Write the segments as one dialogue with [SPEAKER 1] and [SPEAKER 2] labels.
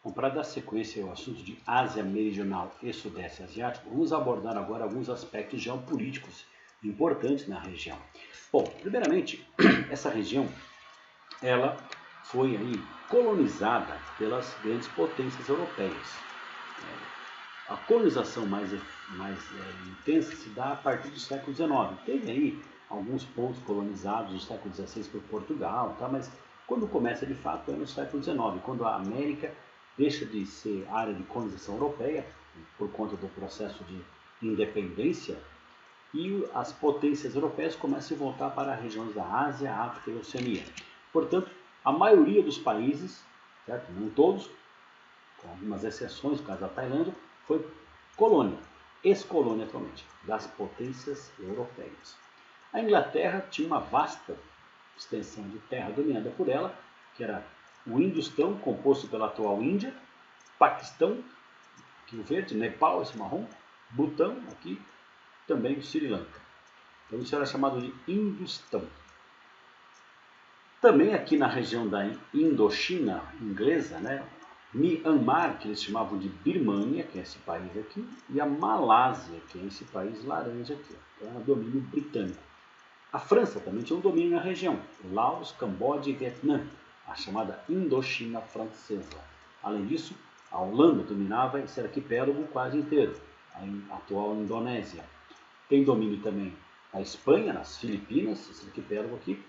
[SPEAKER 1] Bom, para dar sequência ao assunto de Ásia Meridional e Sudeste Asiático, vamos abordar agora alguns aspectos geopolíticos importantes na região. Bom, primeiramente, essa região ela foi aí colonizada pelas grandes potências europeias. A colonização mais intensa se dá a partir do século XIX. Teve aí alguns pontos colonizados no século XVI por Portugal, tá? Mas quando começa de fato é no século XIX, quando a América deixa de ser área de colonização europeia, por conta do processo de independência, e as potências europeias começam a voltar para regiões da Ásia, África e Oceania. Portanto, a maioria dos países, certo? Não todos, com algumas exceções, no caso da Tailândia, foi colônia, ex-colônia atualmente, das potências europeias. A Inglaterra tinha uma vasta extensão de terra dominada por ela, que era o Indostão, composto pela atual Índia, Paquistão, aqui o verde, Nepal, esse marrom, Butão, aqui, também o Sri Lanka. Então isso era chamado de Indostão. Também aqui na região da Indochina inglesa, né, Myanmar, que eles chamavam de Birmânia, que é esse país aqui, e a Malásia, que é esse país laranja aqui, que era um domínio britânico. A França também tinha um domínio na região, Laos, Camboja e Vietnã, a chamada Indochina francesa. Além disso, a Holanda dominava esse arquipélago quase inteiro, a atual Indonésia. Tem domínio também a Espanha, nas Filipinas, esse arquipélago aqui,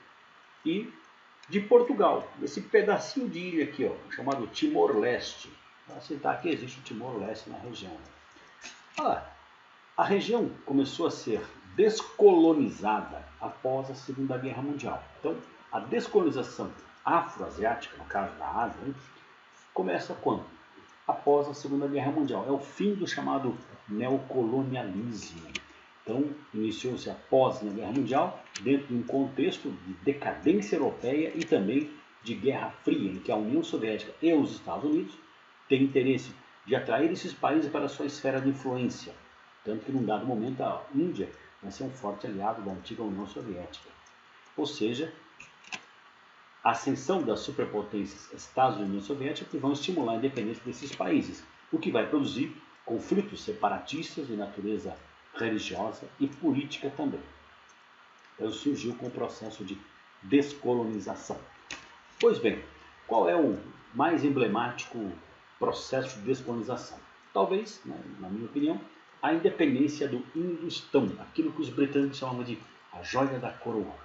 [SPEAKER 1] e de Portugal, esse pedacinho de ilha aqui, ó, chamado Timor-Leste. Para citar que existe o Timor-Leste na região. A região começou a ser descolonizada após a Segunda Guerra Mundial. Então, a descolonização afroasiática, no caso da Ásia, começa quando? Após a Segunda Guerra Mundial. É o fim do chamado neocolonialismo. Então, iniciou-se após a Guerra Mundial, dentro de um contexto de decadência europeia e também de Guerra Fria, em que a União Soviética e os Estados Unidos têm interesse de atrair esses países para a sua esfera de influência. Tanto que, num dado momento, a Índia vai ser um forte aliado da antiga União Soviética. Ou seja, a ascensão das superpotências Estados Unidos e União Soviética que vão estimular a independência desses países, o que vai produzir conflitos separatistas de natureza religiosa e política também. Então surgiu com o processo de descolonização. Pois bem, qual é o mais emblemático processo de descolonização? Talvez, né, na minha opinião, a independência do Indostão, aquilo que os britânicos chamavam de a joia da coroa.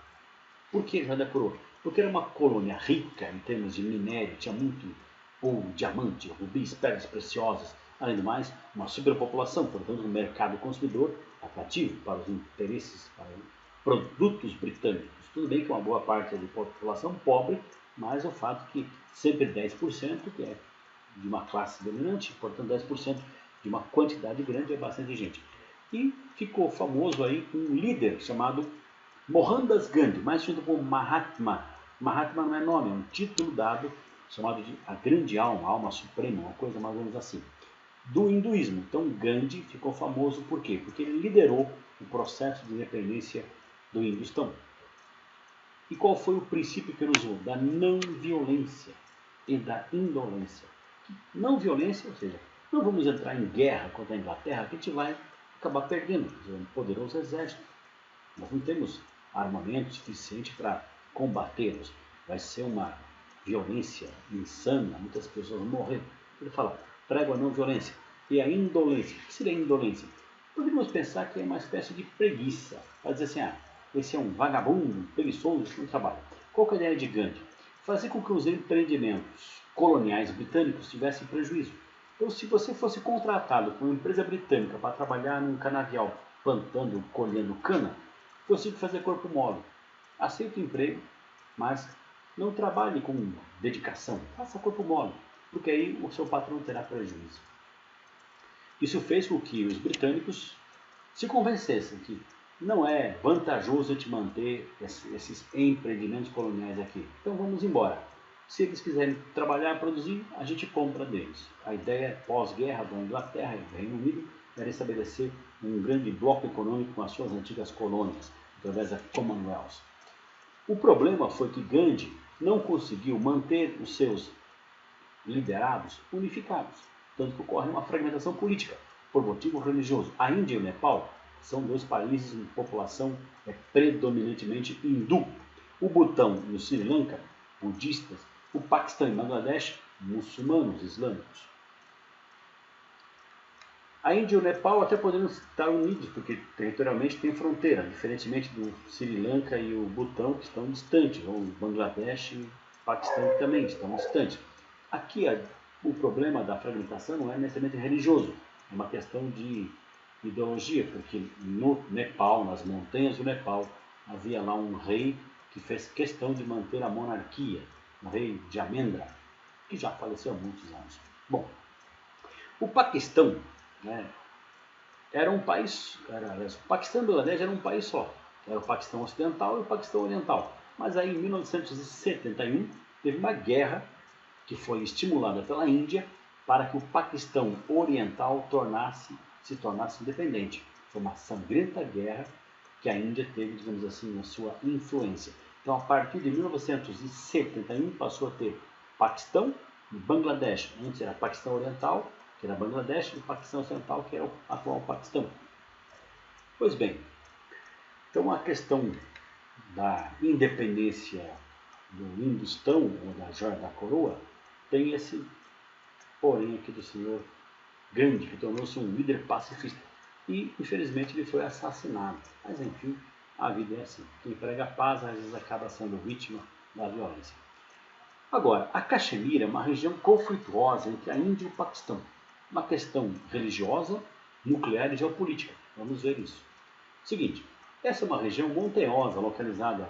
[SPEAKER 1] Por que a joia da coroa? Porque era uma colônia rica em termos de minério, tinha muito ouro, diamante, rubis, pedras preciosas. Além do mais, uma superpopulação, portanto, um mercado consumidor atrativo para os interesses, para produtos britânicos. Tudo bem que uma boa parte da população pobre, mas o fato que sempre 10%, que é de uma classe dominante, portanto 10% de uma quantidade grande é bastante gente. E ficou famoso aí um líder chamado Mohandas Gandhi, mais conhecido como Mahatma. Mahatma não é nome, é um título dado chamado de a grande alma, a alma suprema, uma coisa mais ou menos assim, do hinduísmo. Então Gandhi ficou famoso por quê? Porque ele liderou o processo de independência do Hindustão. E qual foi o princípio que ele usou? Da não violência e da indolência. Não violência, ou seja, não vamos entrar em guerra contra a Inglaterra, que a gente vai acabar perdendo. Um poderoso exército. Nós não temos armamento suficiente para combatê-los. Vai ser uma violência insana, muitas pessoas vão morrer. Ele fala, prego a não violência. E a indolência. O que seria indolência? Poderíamos pensar que é uma espécie de preguiça. Para dizer assim, esse é um vagabundo, preguiçoso, que não trabalha. Qual que é a ideia de Gandhi? Fazer com que os empreendimentos coloniais britânicos tivessem prejuízo. Então, se você fosse contratado por uma empresa britânica para trabalhar num canavial plantando, colhendo cana, você tinha que fazer corpo mole. Aceite o emprego, mas não trabalhe com dedicação. Faça corpo mole, porque aí o seu patrão terá prejuízo. Isso fez com que os britânicos se convencessem que não é vantajoso te manter esses empreendimentos coloniais aqui. Então vamos embora. Se eles quiserem trabalhar, produzir, a gente compra deles. A ideia pós-guerra da Inglaterra e do Reino Unido era estabelecer um grande bloco econômico com as suas antigas colônias, através da Commonwealth. O problema foi que Gandhi não conseguiu manter os seus liderados, unificados. Tanto que ocorre uma fragmentação política por motivo religioso. A Índia e o Nepal são dois países com população predominantemente hindu. O Butão e o Sri Lanka, budistas. O Paquistão e Bangladesh, muçulmanos islâmicos. A Índia e o Nepal até poderiam estar unidos, porque territorialmente tem fronteira, diferentemente do Sri Lanka e o Butão, que estão distantes, ou o Bangladesh e o Paquistão, que também estão distantes. Aqui o problema da fragmentação não é necessariamente religioso, é uma questão de ideologia, porque no Nepal, nas montanhas do Nepal, havia lá um rei que fez questão de manter a monarquia, o rei Jamendra, que já faleceu há muitos anos. Bom, o Paquistão, né, era um país, o Paquistão e o Bangladesh eram um país só, era o Paquistão Ocidental e o Paquistão Oriental. Mas aí em 1971 teve uma guerra que foi estimulada pela Índia para que o Paquistão Oriental se tornasse independente. Foi uma sangrenta guerra que a Índia teve, digamos assim, na sua influência. Então, a partir de 1971, passou a ter Paquistão e Bangladesh. Antes era Paquistão Oriental, que era Bangladesh, e o Paquistão Ocidental, que é o atual Paquistão. Pois bem, então a questão da independência do Hindustão, ou da joia da coroa, tem esse porém aqui do senhor Gandhi, que tornou-se um líder pacifista. E, infelizmente, ele foi assassinado. Mas, enfim, a vida é assim. Quem prega a paz, às vezes, acaba sendo vítima da violência. Agora, a Caxemira é uma região conflituosa entre a Índia e o Paquistão. Uma questão religiosa, nuclear e geopolítica. Vamos ver isso. Seguinte, essa é uma região montanhosa, localizada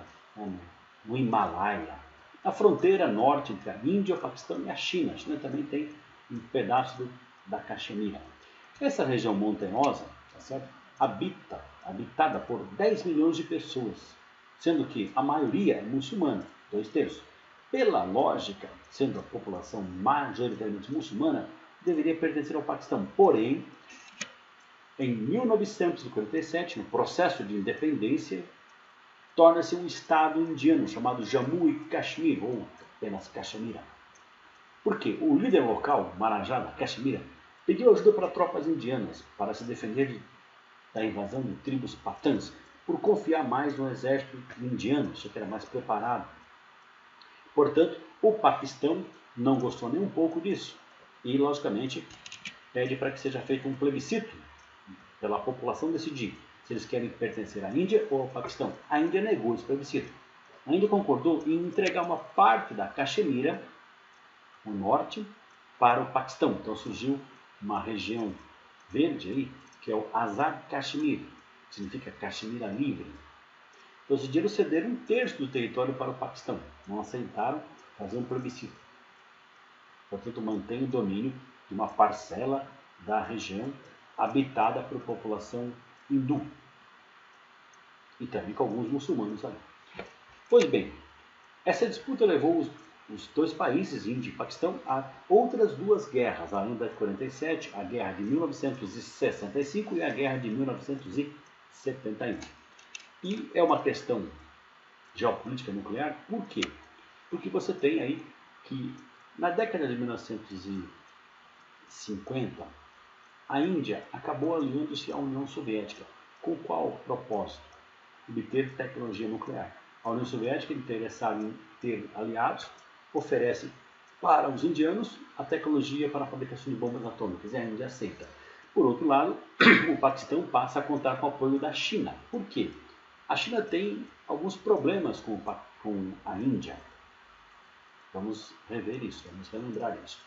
[SPEAKER 1] no Himalaia, na fronteira norte entre a Índia, o Paquistão e a China. A China também tem um pedaço da Caxemira. Essa região montanhosa, tá certo? Habitada por 10 milhões de pessoas, sendo que a maioria é muçulmana, 2/3. Pela lógica, sendo a população majoritariamente muçulmana, deveria pertencer ao Paquistão. Porém, em 1947, no processo de independência, torna-se um estado indiano chamado Jammu e Kashmir, ou apenas Caxemira. Por quê? O líder local, Maharaja Caxemira, pediu ajuda para tropas indianas para se defender da invasão de tribos patãs, por confiar mais no exército indiano, isso que era mais preparado. Portanto, o Paquistão não gostou nem um pouco disso e, logicamente, pede para que seja feito um plebiscito pela população decidir se eles querem pertencer à Índia ou ao Paquistão. A Índia negou esse plebiscito. A Índia concordou em entregar uma parte da Caxemira, o norte, para o Paquistão. Então surgiu uma região verde aí, que é o Azad Kashmir, que significa Caxemira livre. Então os indianos cederam 1/3 do território para o Paquistão. Não aceitaram fazer um plebiscito. Portanto, mantém o domínio de uma parcela da região habitada por população hindu. E também com alguns muçulmanos ali. Pois bem, essa disputa levou os dois países, Índia e Paquistão, a outras duas guerras, além da de 47, a guerra de 1965 e a guerra de 1971. E é uma questão geopolítica nuclear, por quê? Porque você tem aí que na década de 1950, a Índia acabou aliando-se à União Soviética. Com qual propósito? Obter tecnologia nuclear. A União Soviética, interessada em ter aliados, oferece para os indianos a tecnologia para a fabricação de bombas atômicas, e a Índia aceita. Por outro lado, o Paquistão passa a contar com o apoio da China. Por quê? A China tem alguns problemas com a Índia. Vamos rever isso, vamos relembrar isso.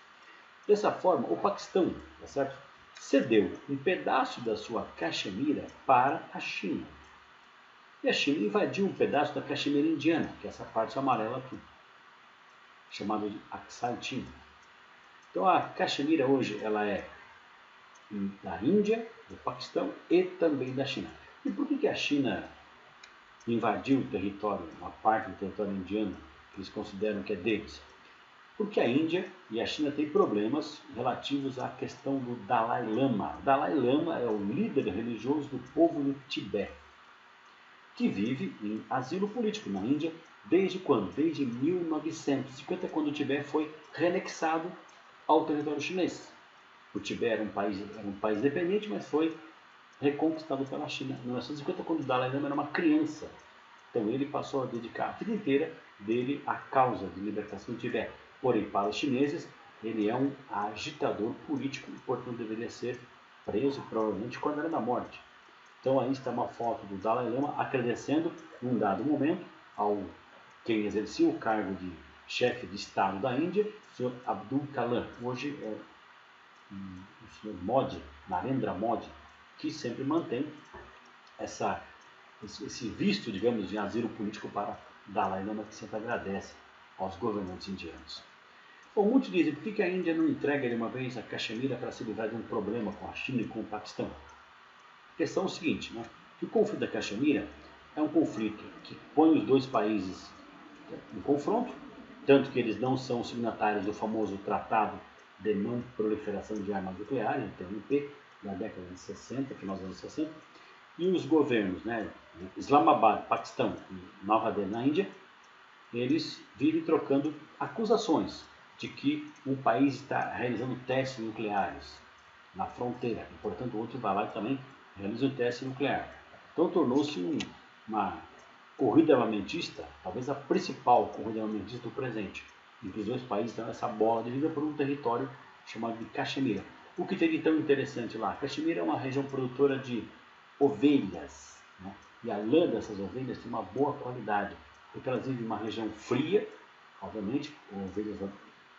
[SPEAKER 1] Dessa forma, o Paquistão, tá certo? Cedeu um pedaço da sua Caxemira para a China. E a China invadiu um pedaço da Caxemira indiana, que é essa parte amarela aqui, chamada de Aksai Chin. Então a Caxemira hoje ela é da Índia, do Paquistão e também da China. E por que a China invadiu o território, uma parte do território indiano, que eles consideram que é deles? Porque a Índia e a China têm problemas relativos à questão do Dalai Lama. O Dalai Lama é o líder religioso do povo do Tibete, que vive em asilo político na Índia desde quando? Desde 1950, quando o Tibete foi reanexado ao território chinês. O Tibete era um país independente, mas foi reconquistado pela China em 1950, quando o Dalai Lama era uma criança. Então ele passou a dedicar a vida inteira dele à causa de libertação do Tibete. Porém, para os chineses, ele é um agitador político e, portanto, deveria ser preso, provavelmente condenado à morte. Então aí está uma foto do Dalai Lama agradecendo, num dado momento, ao quem exercia o cargo de chefe de Estado da Índia, o Sr. Abdul Kalam. Hoje é o Sr. Modi, Narendra Modi, que sempre mantém esse visto, digamos, de asilo político para Dalai Lama, que sempre agradece aos governantes indianos. Bom, muitos dizem, por que a Índia não entrega de uma vez a Caxemira para se livrar de um problema com a China e com o Paquistão? A questão é o seguinte, né? Que o conflito da Caxemira é um conflito que põe os dois países em confronto, tanto que eles não são signatários do famoso Tratado de Não Proliferação de Armas Nucleares, o TNP, da década de 60, final dos anos 60, e os governos, né, Islamabad, Paquistão e Nova Delhi na Índia, eles vivem trocando acusações de que um país está realizando testes nucleares na fronteira, e portanto o outro vai lá e também realiza um teste nuclear. Então tornou-se uma corrida armamentista, talvez a principal corrida armamentista do presente, em que os dois países dão essa bola dividida por um território chamado de Caxemira. O que tem de tão interessante lá? Caxemira é uma região produtora de ovelhas, né? E a lã dessas ovelhas tem uma boa qualidade, porque elas vivem em uma região fria, obviamente, as ovelhas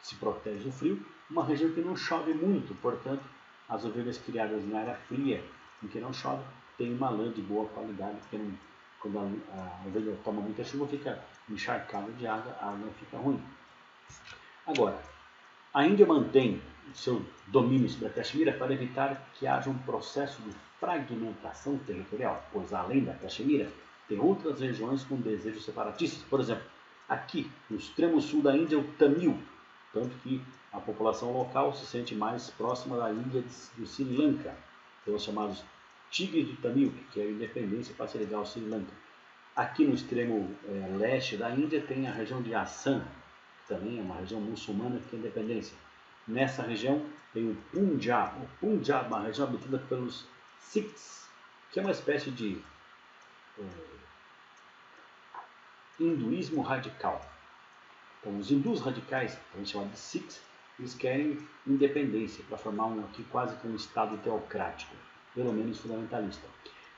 [SPEAKER 1] se protegem do frio, uma região que não chove muito, portanto, as ovelhas criadas em área fria, em que não chove, têm uma lã de boa qualidade, porque não, quando a ovelha toma muita chuva, fica encharcada de água, a lã fica ruim. Agora, a Índia mantém o seu domínio sobre a Caxemira para evitar que haja um processo de fragmentação territorial, pois além da Caxemira, tem outras regiões com desejos separatistas. Por exemplo, aqui no extremo sul da Índia, o Tamil, tanto que a população local se sente mais próxima da ilha do Sri Lanka, são os chamados tigres do Tamil, que querem independência para se ligar ao Sri Lanka. Aqui no extremo leste da Índia tem a região de Assam, que também é uma região muçulmana que quer independência. Nessa região tem o Punjab. O Punjab é uma região habitada pelos Sikhs, que é uma espécie de hinduísmo radical. Então, os hindus radicais, também chamados de Sikhs, eles querem independência para formar aqui quase que um estado teocrático, pelo menos fundamentalista.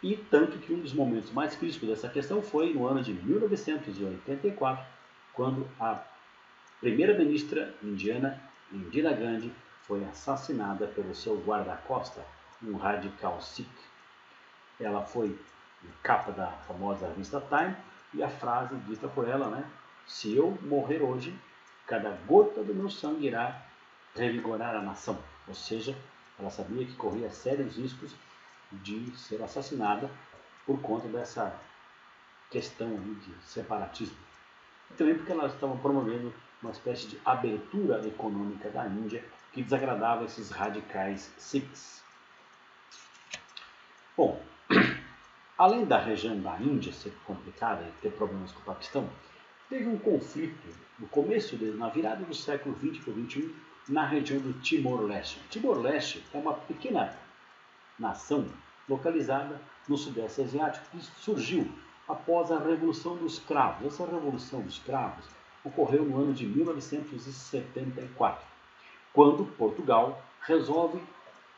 [SPEAKER 1] E tanto que um dos momentos mais críticos dessa questão foi no ano de 1984, quando a primeira-ministra indiana, Indira Gandhi, foi assassinada pelo seu guarda-costa, um radical Sikh. Ela foi na capa da famosa revista Time e a frase dita por ela, né? Se eu morrer hoje, cada gota do meu sangue irá revigorar a nação. Ou seja, ela sabia que corria sérios riscos de ser assassinada por conta dessa questão de separatismo. E também porque ela estava promovendo uma espécie de abertura econômica da Índia que desagradava esses radicais Sikhs. Bom, além da região da Índia ser complicada e ter problemas com o Paquistão, teve um conflito no começo, na virada do século XX para o XXI, na região do Timor-Leste. Timor-Leste é uma pequena nação localizada no Sudeste Asiático que surgiu após a Revolução dos Cravos. Essa Revolução dos Cravos ocorreu no ano de 1974, quando Portugal resolve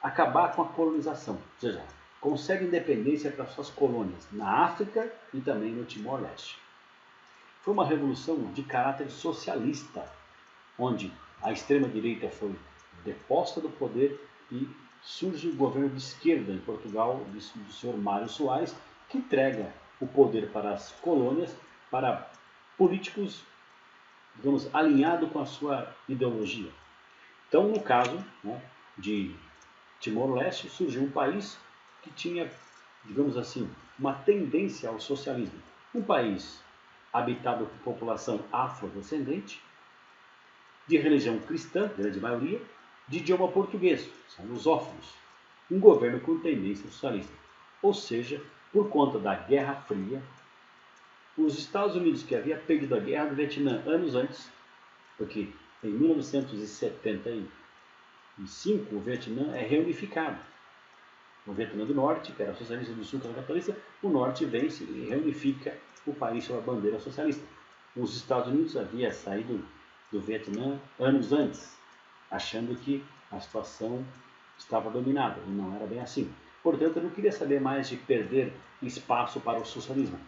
[SPEAKER 1] acabar com a colonização, ou seja, consegue independência para suas colônias na África e também no Timor-Leste. Foi uma revolução de caráter socialista, onde a extrema-direita foi deposta do poder e surge o governo de esquerda em Portugal, do senhor Mário Soares, que entrega o poder para as colônias, para políticos, digamos, alinhados com a sua ideologia. Então, no caso, né, de Timor-Leste, surgiu um país que tinha, digamos assim, uma tendência ao socialismo. Um país habitado por população afrodescendente, de religião cristã, grande maioria, de idioma português, são lusófonos. Um governo com tendência socialista. Ou seja, por conta da Guerra Fria, os Estados Unidos, que havia perdido a Guerra do Vietnã anos antes, porque em 1970 1945, o Vietnã é reunificado. O Vietnã do Norte, que era socialista, do Sul, que era capitalista, o Norte vence e reunifica o país sob a bandeira socialista. Os Estados Unidos haviam saído do Vietnã anos antes, achando que a situação estava dominada, e não era bem assim. Portanto, eu não queria saber mais de perder espaço para o socialismo.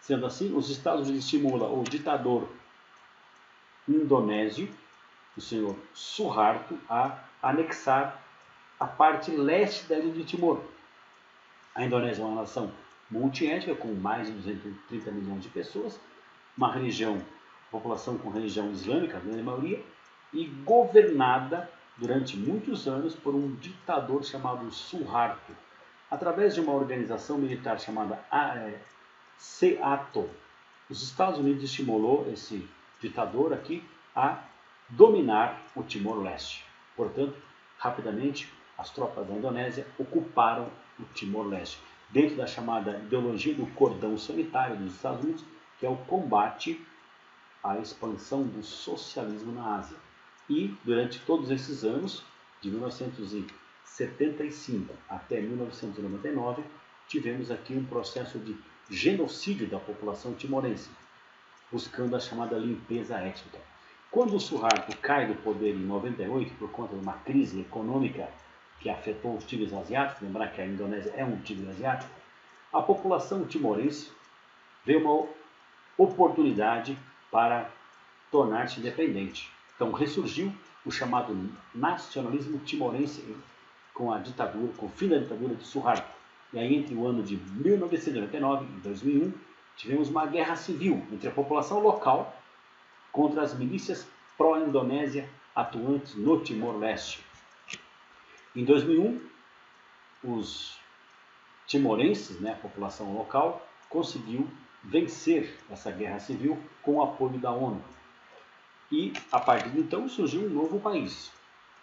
[SPEAKER 1] Sendo assim, os Estados Unidos estimulam o ditador indonésio, o senhor Suharto, a anexar a parte leste da ilha de Timor. A Indonésia é uma nação multiétnica, com mais de 230 milhões de pessoas, uma população com religião islâmica, na maioria, e governada durante muitos anos por um ditador chamado Suharto, através de uma organização militar chamada SEATO. Os Estados Unidos estimulou esse ditador aqui a dominar o Timor-Leste. Portanto, rapidamente, as tropas da Indonésia ocuparam o Timor-Leste, dentro da chamada ideologia do cordão sanitário dos Estados Unidos, que é o combate à expansão do socialismo na Ásia. E, durante todos esses anos, de 1975 até 1999, tivemos aqui um processo de genocídio da população timorense, buscando a chamada limpeza étnica. Quando o Suharto cai do poder em 98 por conta de uma crise econômica que afetou os tigres asiáticos, lembrar que a Indonésia é um tigre asiático, a população timorense vê uma oportunidade para tornar-se independente. Então ressurgiu o chamado nacionalismo timorense com a ditadura, com o fim da ditadura de Suharto. E aí, entre o ano de 1999 e 2001, tivemos uma guerra civil entre a população local contra as milícias pró-Indonésia atuantes no Timor-Leste. Em 2001, os timorenses, a população local, conseguiu vencer essa guerra civil com o apoio da ONU. E, a partir de então, surgiu um novo país.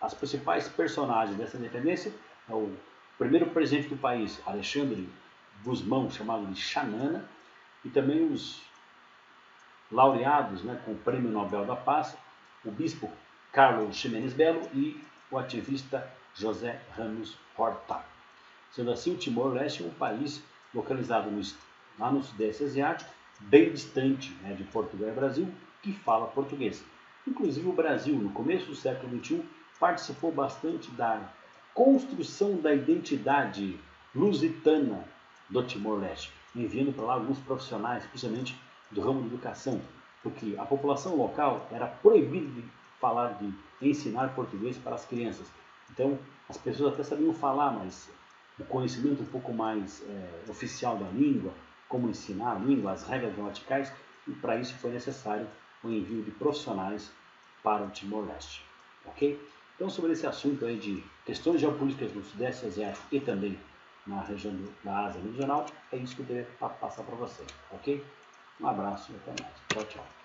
[SPEAKER 1] As principais personagens dessa independência é o primeiro presidente do país, Alexandre Gusmão, chamado de Xanana, e também os laureados com o Prêmio Nobel da Paz, o bispo Carlos Ximenes Belo e o ativista José Ramos Horta. Sendo assim, o Timor-Leste é um país localizado lá no Sudeste Asiático, bem distante de Portugal e Brasil, que fala português. Inclusive o Brasil, no começo do século XXI, participou bastante da construção da identidade lusitana do Timor-Leste, enviando para lá alguns profissionais, principalmente do ramo da educação, porque a população local era proibida de ensinar português para as crianças. Então, as pessoas até sabiam falar, mas o conhecimento um pouco mais oficial da língua, como ensinar a língua, as regras gramaticais, e para isso foi necessário o envio de profissionais para o Timor-Leste. Ok? Então, sobre esse assunto aí de questões geopolíticas no Sudeste Asiático e também na região da Ásia Meridional, é isso que eu queria passar para você. Ok? Um abraço e até mais. Tchau, tchau.